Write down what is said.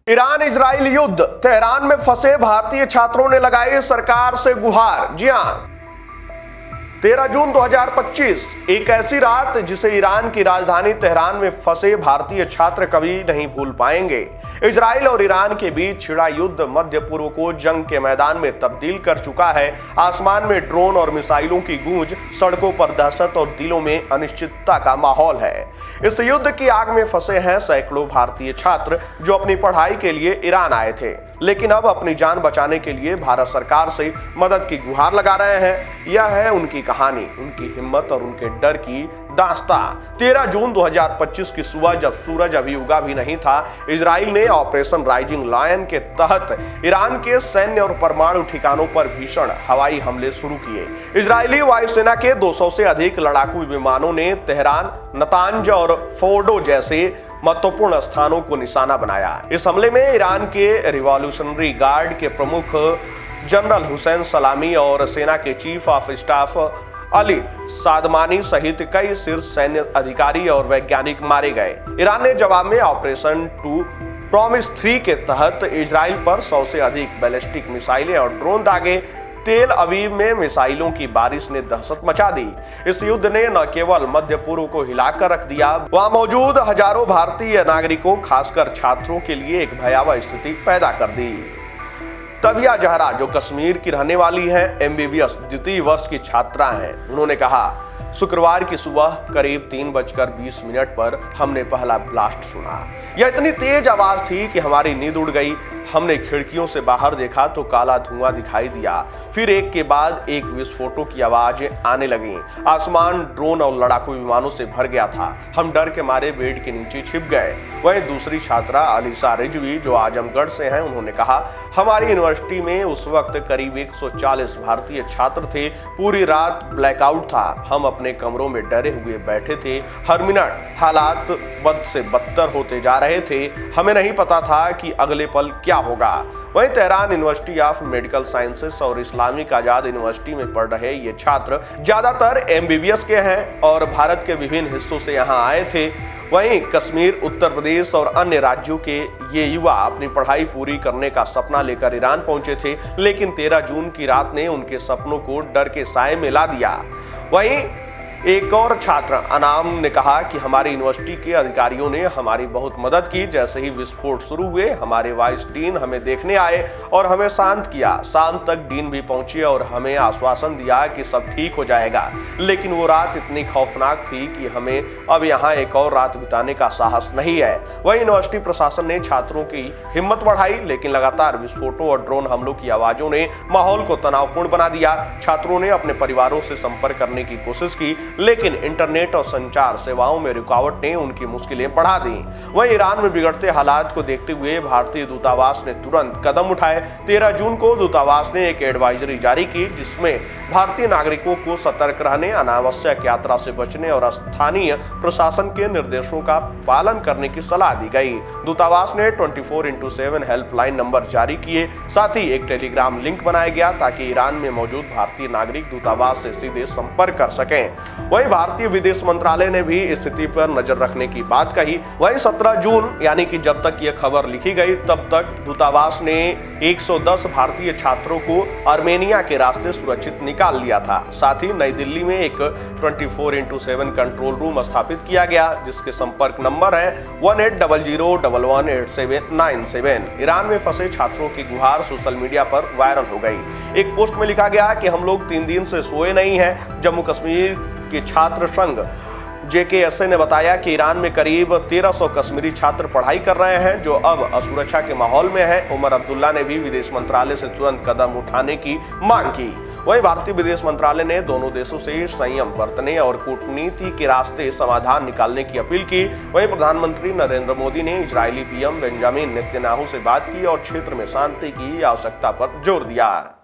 Iran Israel युद्ध, Tehran में फंसे भारतीय छात्रों ने लगाई सरकार से गुहार। जी हां, 13 जून 2025 एक ऐसी रात जिसे ईरान की राजधानी तेहरान में फंसे भारतीय छात्र कभी नहीं भूल पाएंगे। इजराइल और ईरान के बीच छिड़ा युद्ध मध्य पूर्व को जंग के मैदान में तब्दील कर चुका है। आसमान में ड्रोन और मिसाइलों की गूंज, सड़कों पर दहशत और दिलों में अनिश्चितता का माहौल है। इस युद्ध की आग में फंसे हैं सैकड़ों भारतीय छात्र जो अपनी पढ़ाई के लिए ईरान आए थे, लेकिन अब अपनी जान बचाने के लिए भारत सरकार से मदद की गुहार लगा रहे हैं। यह है उनकी कहानी, उनकी हिम्मत और उनके डर की दास्तां। 13 जून 2025 की सुबह, जब सूरज अभी उगा भी नहीं था, इजराइल ने ऑपरेशन राइजिंग लायन के तहत ईरान के सैन्य और परमाणु ठिकानों पर भीषण हवाई हमले शुरू किए। इजरायली वायुसेना के 200 से अधिक लड़ाकू विमानों ने तेहरान, नतांज और फोर्डो जैसे महत्वपूर्ण स्थानों को निशाना बनाया। इस हमले में ईरान के रिवॉल्यूशनरी गार्ड के प्रमुख जनरल हुसैन सलामी और सेना के चीफ ऑफ स्टाफ अली सादमानी सहित कई शीर्ष सैन्य अधिकारी और वैज्ञानिक मारे गए। ईरान ने जवाब में ऑपरेशन प्रॉमिस 3 के तहत इजराइल पर 100 से अधिक बैलिस्टिक मिसाइलें और ड्रोन दागे। तेल अवीव में मिसाइलों की बारिश ने दहशत मचा दी। इस युद्ध ने न केवल मध्य पूर्व को हिलाकर रख दिया, वहां मौजूद हजारों भारतीय नागरिकों, खासकर छात्रों के लिए एक भयावह स्थिति पैदा कर दी। तबिया जहरा, जो कश्मीर की रहने वाली है, MBBS द्वितीय वर्ष की छात्रा हैं, उन्होंने कहा, शुक्रवार की सुबह करीब 3:20 पर हमने पहला ब्लास्ट सुना। यह इतनी तेज आवाज थी कि हमारी नींद उड़ गई। हमने खिड़कियों से बाहर देखा तो काला धुआं दिखाई दिया। फिर एक के बाद एक विस्फोटों की आवाजें आने लगी। आसमान ड्रोन और लड़ाकू विमानों से भर गया था। हम डर के मारे बेड के नीचे छिप गए। वहीं दूसरी छात्रा अलीसा रिजवी, जो आजमगढ़ से हैं, उन्होंने कहा, हमारी यूनिवर्सिटी में उस वक्त करीब 140 भारतीय छात्र थे। पूरी रात ब्लैकआउट था। हम अपने कमरों में डरे हुए बैठे थे। हर मिनट हालात बद से बदतर होते जा रहे थे। हमें नहीं पता था कि अगले पल क्या होगा। वहीं Tehran university of medical sciences और इस्लामिक आजाद यूनिवर्सिटी में पढ़ रहे ये छात्र ज्यादातर MBBS के हैं और भारत के विभिन्न हिस्सों से यहाँ आए थे। वहीं कश्मीर, उत्तर प्रदेश और अन्य राज्यों के ये युवा अपनी पढ़ाई पूरी करने का सपना लेकर ईरान पहुंचे थे, लेकिन 13 जून की रात ने उनके सपनों को डर के साए में ला दिया। वहीं एक और छात्र अनाम ने कहा कि हमारी यूनिवर्सिटी के अधिकारियों ने हमारी बहुत मदद की। जैसे ही विस्फोट शुरू हुए, हमारे वाइस डीन हमें देखने आए और हमें शांत किया। शाम तक डीन भी पहुंचे और हमें आश्वासन दिया कि सब ठीक हो जाएगा। लेकिन वो रात इतनी खौफनाक थी कि हमें अब यहाँ एक और रात बिताने का साहस नहीं है। वहीं यूनिवर्सिटी प्रशासन ने छात्रों की हिम्मत बढ़ाई, लेकिन लगातार विस्फोटों और ड्रोन हमलों की आवाजों ने माहौल को तनावपूर्ण बना दिया। छात्रों ने अपने परिवारों से संपर्क करने की कोशिश की, लेकिन इंटरनेट और संचार सेवाओं में रुकावट ने उनकी मुश्किलें बढ़ा दी। वहीं ईरान में बिगड़ते हालात को देखते हुए भारतीय दूतावास ने तुरंत कदम उठाए। 13 जून को दूतावास ने एक एडवाइजरी जारी की, जिसमें भारतीय नागरिकों को सतर्क रहने, अनावश्यक यात्रा से बचने और स्थानीय प्रशासन के निर्देशों का पालन करने की सलाह दी गई। दूतावास ने 24x7 हेल्पलाइन नंबर जारी किए। साथ ही एक टेलीग्राम लिंक बनाया गया ताकि ईरान में मौजूद भारतीय नागरिक दूतावास से सीधे संपर्क कर सकें। वहीं भारतीय विदेश मंत्रालय ने भी स्थिति पर नजर रखने की बात कही। वहीं 17 जून यानी कि जब तक यह खबर लिखी गई, तब तक दूतावास ने 110 भारतीय छात्रों को आर्मेनिया के रास्ते सुरक्षित निकाल लिया था। साथ ही नई दिल्ली में एक 24x7 कंट्रोल रूम स्थापित किया गया, जिसके संपर्क नंबर है 1800118797। ईरान में फंसे छात्रों की गुहार सोशल मीडिया पर वायरल हो गई। एक पोस्ट में लिखा गया कि हम लोग 3 दिन से सोए नहीं हैं। जम्मू कश्मीर के छात्र संघ JKSA ने बताया कि ईरान में करीब 1300 कश्मीरी छात्र पढ़ाई कर रहे हैं, जो अब असुरक्षा के माहौल में हैं। उमर अब्दुल्ला ने भी विदेश मंत्रालय से तुरंत कदम उठाने की मांग की। वहीं भारतीय विदेश मंत्रालय ने दोनों देशों से संयम बरतने और कूटनीति के रास्ते समाधान निकालने की अपील की। वहीं प्रधानमंत्री नरेंद्र मोदी ने इजरायली PM बेंजामिन नेतन्याहू से बात की और क्षेत्र में शांति की आवश्यकता पर जोर दिया।